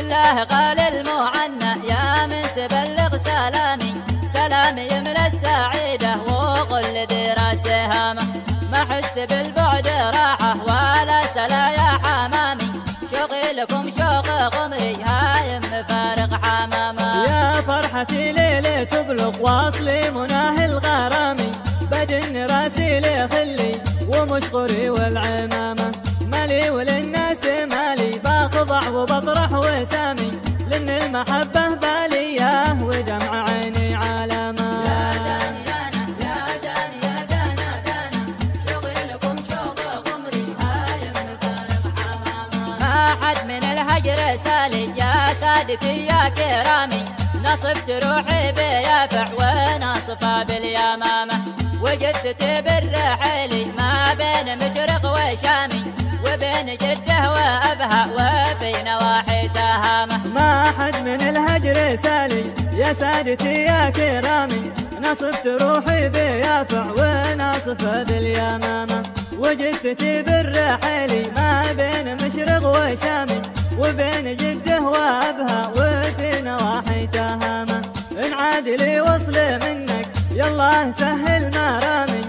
بالله قال المعنى يا من تبلغ سلامي، سلامي يملى السعيدة وقل دراسة هامة، ما حس بالبعد راحة ولا سلا يا حمامي، شوقي لكم شوق قمري هايم مفارق حمامة. يا فرحتي ليلة تبلغ واصلي مناه الغرامي، بدن راسي لخلي ومشغري والعمامة، مالي وللناس مالي باخضع وبطرح وسامي، لأن المحبة بالية ودمع عيني علامة. يا دانيانا يا داني يا دانا دانا، شوقي لكم شوق قمري هايم مفارق حمامة. ما حد من الهجر سالي يا سادتي يا كرامي، نصفت روحي بيافع وناصفة باليمامة، وجدت بالرحيلي ما بين مشرق وشامي، وبين جده وابها وفي نواحي تهامه. ما حد من الهجر سالي يا سادتي يا كرامي، نصفت روحي بيافع وناصفة باليمامة، وجدت بالرحيلي ما بين مشرق وشامي، وبين جده وابها وفي نواحي تهامه. ان عاد لي وصل منك يالله سهل مرامي،